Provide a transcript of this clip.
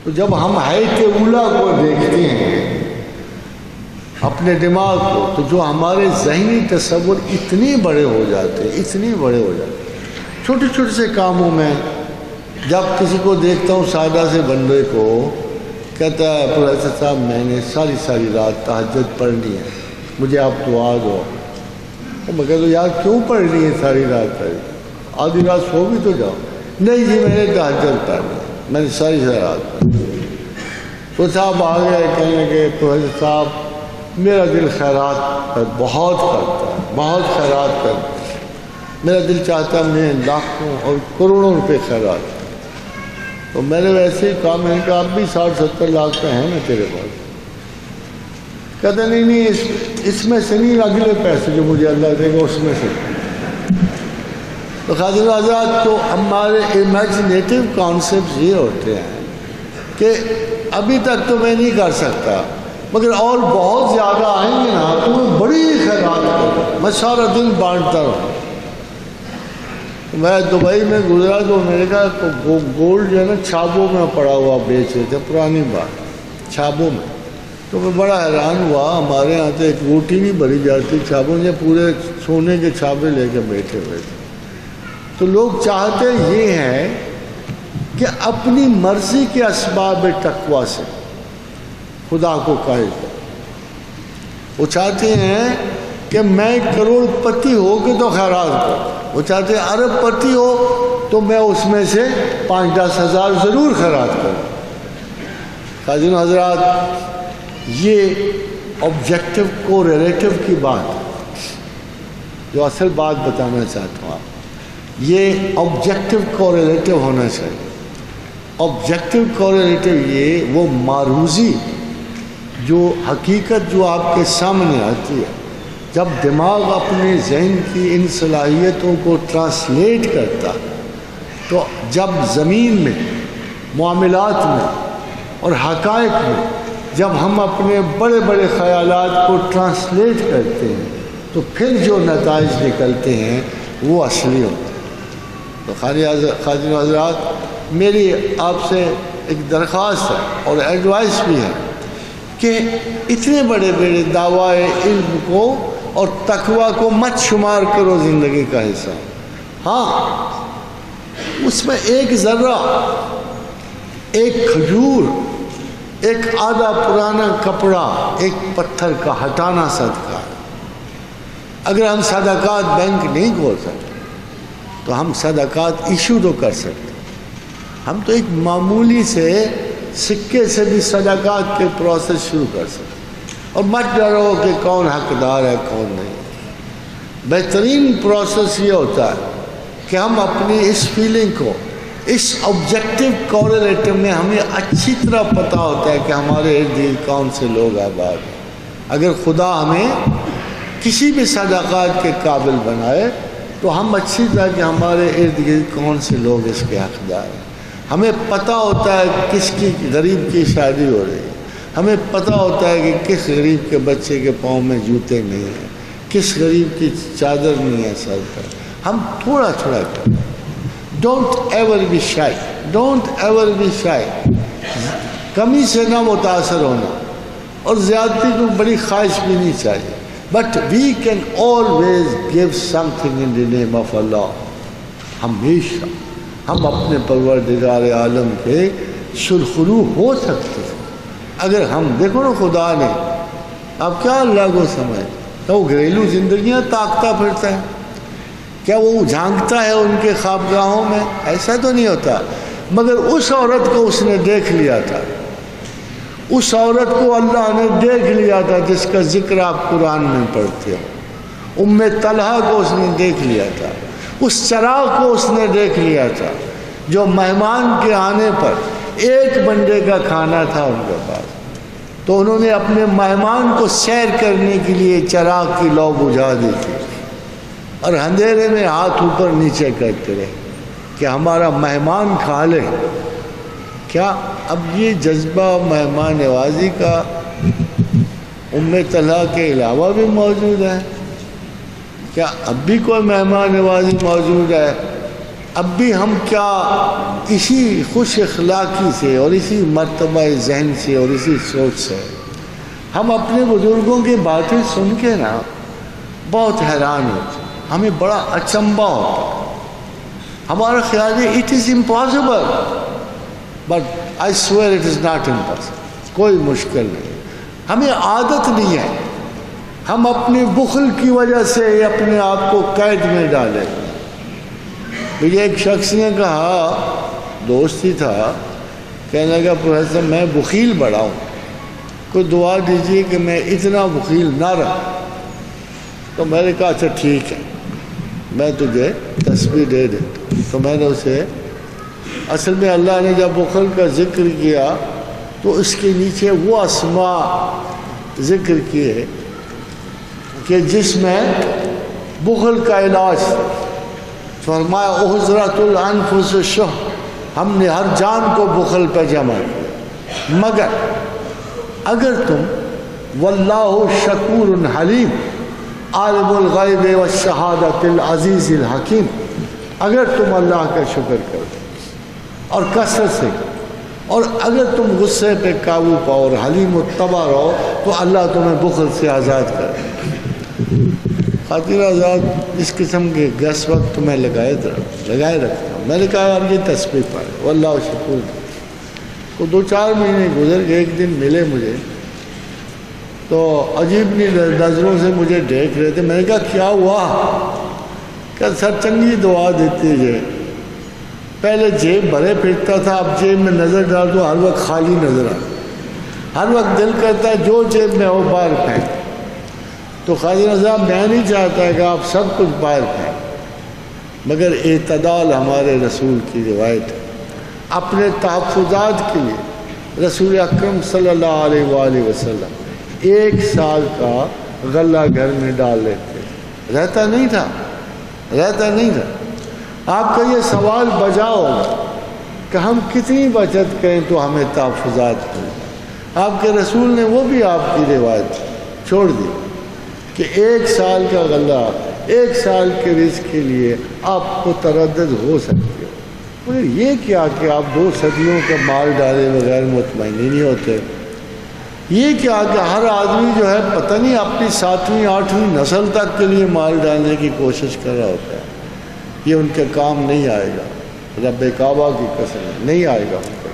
تو جب ہم حیات اولا کو دیکھتے ہیں اپنے دماغ کو، تو جو ہمارے ذہنی تصور اتنے بڑے ہو جاتے ہیں، اتنے بڑے ہو جاتے ہیں چھوٹے چھوٹے سے کاموں میں۔ جب کسی کو دیکھتا ہوں سادہ سے بندے کو، کہتا ہے پروفیسر صاحب میں نے ساری رات تہجد پڑھنی ہے، مجھے آپ دعا دو۔ میں کہتا ہوں یار کیوں پڑھنی ہے ساری رات پڑھی، آدھی رات سو بھی تو جاؤ۔ نہیں جی میں نے تہجد پڑھنی ہے، میں نے ساری رات پڑھی۔ تو صاحب آ گئے، کہنے لگے پروفیسر صاحب میرا دل خیرات پر بہت کرتا ہے، بہت خیرات کرتا ہے، میرا دل چاہتا ہے میں لاکھوں اور کروڑوں روپے خیرات۔ تو میں نے ویسے ہی کہا، میں نے کہا اب بھی 60-70 لاکھ کا ہے نا تیرے پاس؟ کہتا نہیں اس میں سے نہیں، اگلے پیسے جو مجھے اللہ دے گا اس میں سے۔ تو خادم حضرات، تو ہمارے امیجنیٹو کانسیپٹس یہ ہوتے ہیں کہ ابھی تک تو میں نہیں کر سکتا، مگر اور بہت زیادہ آئیں گے نا تو میں بڑی خیرات کروں، میں سارا دن بانٹتا رہوں۔ میں دبئی میں گزرا تو میں نے کہا گولڈ جو ہے نا چھابوں میں پڑا ہوا بیچ رہے تھے، پرانی بات، چھابوں میں۔ تو میں بڑا حیران ہوا، ہمارے یہاں تو ایک روٹی نہیں بھری جاتی چھابوں سے، پورے سونے کے چھابے لے کے بیٹھے ہوئے تھے۔ تو لوگ چاہتے یہ ہیں کہ اپنی مرضی کے اسباب تقویٰ سے خدا کو قائل کریں۔ وہ چاہتے ہیں کہ میں کروڑ پتی ہو کے تو خیرات کروں، وہ چاہتے ہیں ارب پتی ہو تو میں اس میں سے 5-10 ہزار ضرور خیرات کروں۔ قاضی حضرات، یہ آبجیکٹو کو ریلیٹو کی بات جو اصل بات بتانا چاہتا ہوں آپ، یہ آبجیکٹو کو ریلیٹو ہونا چاہیے۔ آبجیکٹو کو ریلیٹو یہ وہ معروضی جو حقیقت جو آپ کے سامنے آتی ہے، جب دماغ اپنے ذہن کی ان صلاحیتوں کو ٹرانسلیٹ کرتا، تو جب زمین میں، معاملات میں اور حقائق میں جب ہم اپنے بڑے بڑے خیالات کو ٹرانسلیٹ کرتے ہیں تو پھر جو نتائج نکلتے ہیں وہ اصلی ہوتے ہیں۔ تو خادم حضرات، میری آپ سے ایک درخواست ہے اور ایڈوائس بھی ہے کہ اتنے بڑے بڑے دعوی علم کو اور تقویٰ کو مت شمار کرو زندگی کا حصہ۔ ہاں، اس میں ایک ذرہ، ایک کھجور، ایک آدھا پرانا کپڑا، ایک پتھر کا ہٹانا صدقہ ہے۔ اگر ہم صدقات بینک نہیں کھول سکتے تو ہم صدقات ایشو تو کر سکتے، ہم تو ایک معمولی سے سکے سے بھی صدقات کے پروسیس شروع کر سکتے۔ اور مت ڈرو کہ کون حقدار ہے کون نہیں۔ بہترین پروسیس یہ ہوتا ہے کہ ہم اپنی اس فیلنگ کو، اس آبجیکٹو کوریلیٹو میں ہمیں اچھی طرح پتہ ہوتا ہے کہ ہمارے ارد گرد کون سے لوگ آباد ہیں۔ اگر خدا ہمیں کسی بھی صدقات کے قابل بنائے تو ہم اچھی طرح کہ ہمارے ارد گرد کون سے لوگ اس کے حقدار ہیں۔ ہمیں پتہ ہوتا ہے کس کی غریب کی شادی ہو رہی ہے، ہمیں پتہ ہوتا ہے کہ کس غریب کے بچے کے پاؤں میں جوتے نہیں ہیں، کس غریب کی چادر نہیں ہے سر پر۔ ہم تھوڑا تھوڑا کریں۔ Don't ever be shy, don't ever be shy. کمی سے نہ متاثر ہونا، اور زیادتی کو بڑی خواہش بھی نہیں چاہیے۔ But we can always give something in the name of Allah. ہمیشہ ہم اپنے پروردگار عالم کے سرخرو ہو سکتے ہیں اگر ہم، دیکھو نا خدا نے، اب کیا اللہ کو سمجھ، کیا وہ گھریلو زندگیاں تاکتا پھرتا ہے؟ کیا وہ جھانکتا ہے ان کے خوابگاہوں میں؟ ایسا تو نہیں ہوتا۔ مگر اس عورت کو اس نے دیکھ لیا تھا، اس عورت کو اللہ نے دیکھ لیا تھا جس کا ذکر آپ قرآن میں پڑھتے ہو۔ ام طلحہ کو اس نے دیکھ لیا تھا، اس چراغ کو اس نے دیکھ لیا تھا جو مہمان کے آنے پر ایک بندے کا کھانا تھا ان کے پاس، تو انہوں نے اپنے مہمان کو سیر کرنے کے لیے چراغ کی لو بجھا دی تھی اور اندھیرے میں ہاتھ اوپر نیچے کرتے رہے کہ ہمارا مہمان کھا لے۔ کیا اب یہ جذبہ مہمان نوازی کا ام طلحہ کے علاوہ بھی موجود ہے؟ کیا اب بھی کوئی مہمان نوازی موجود ہے؟ اب بھی ہم کیا اسی خوش اخلاقی سے اور اسی مرتبہ ذہن سے اور اسی سوچ سے ہم اپنے بزرگوں کی باتیں سن کے نا بہت حیران ہوتے ہیں، ہمیں بڑا اچنبھا ہوتا ہے، ہمارا خیال ہے it is impossible, but I swear it is not impossible, کوئی مشکل نہیں، ہمیں عادت نہیں ہے، ہم اپنے بخل کی وجہ سے اپنے آپ کو قید میں ڈالیں۔ مجھے ایک شخص نے کہا، دوست ہی تھا، کہنے لگا پروفیسر میں بخیل بڑا ہوں، کوئی دعا دیجیے کہ میں اتنا بخیل نہ رہا۔ تو میں نے کہا اچھا ٹھیک ہے، میں تجھے تسبیح دے دیتا ہوں۔ تو میں نے اسے، اصل میں اللہ نے جب بخل کا ذکر کیا تو اس کے نیچے وہ اسماء ذکر کیے کہ جس میں بخل کا علاج، فرمایا احضرت الانفس الشح، ہم نے ہر جان کو بخل پہ جمع کیا، مگر اگر تم واللہ شکور حلیم عالم الغیب والشہادۃ العزیز الحکیم، اگر تم اللہ کا شکر کرو اور کثرت سے، اور اگر تم غصے پہ قابو پاؤ اور حلیم الطبع رہو تو اللہ تمہیں بخل سے آزاد کرے۔ خاطر آزاد اس قسم کے گس وقت تمہیں لگائے رکھتا ہوں۔ میں نے کہا آپ یہ تسبیح پڑھے واللہ شکور۔ تو 2-4 مہینے گزر گئے، ایک دن ملے مجھے تو عجیب نظروں سے مجھے دیکھ رہے تھے۔ میں نے کہا کیا ہوا؟ کہ سر چنگی دعا دیتی ہے، پہلے جیب بھرے پھرتا تھا، اب جیب میں نظر ڈال تو ہر وقت خالی نظر آتا، ہر وقت دل کرتا ہے جو جیب میں ہو باہر پھینک۔ تو خواجہ صاحب میں نہیں چاہتا کہ آپ سب کچھ باہر پھینک، مگر اعتدال ہمارے رسول کی روایت ہے۔ اپنے تحفظات کے لیے رسول اکرم صلی اللہ علیہ وآلہ وسلم 1 سال کا غلہ گھر میں ڈال لیتے، رہتا نہیں تھا۔ آپ کا یہ سوال بجا ہوگا کہ ہم کتنی بچت کریں تو ہمیں تحفظات ملیں۔ آپ کے رسول نے وہ بھی آپ کی روایت چھوڑ دی کہ 1 سال کا غلہ 1 سال کے رزق کے لیے آپ کو تردد ہو سکتی ہو۔ مگر یہ کیا کہ آپ 2 صدیوں کا مال ڈالے بغیر مطمئن نہیں ہوتے؟ یہ کیا کہ ہر آدمی جو ہے پتہ نہیں اپنی 7ویں 8ویں نسل تک کے لیے مال ڈالنے کی کوشش کر رہا ہوتا ہے؟ یہ ان کے کام نہیں آئے گا، رب کعبہ کی قسم نہیں آئے گا ان کا۔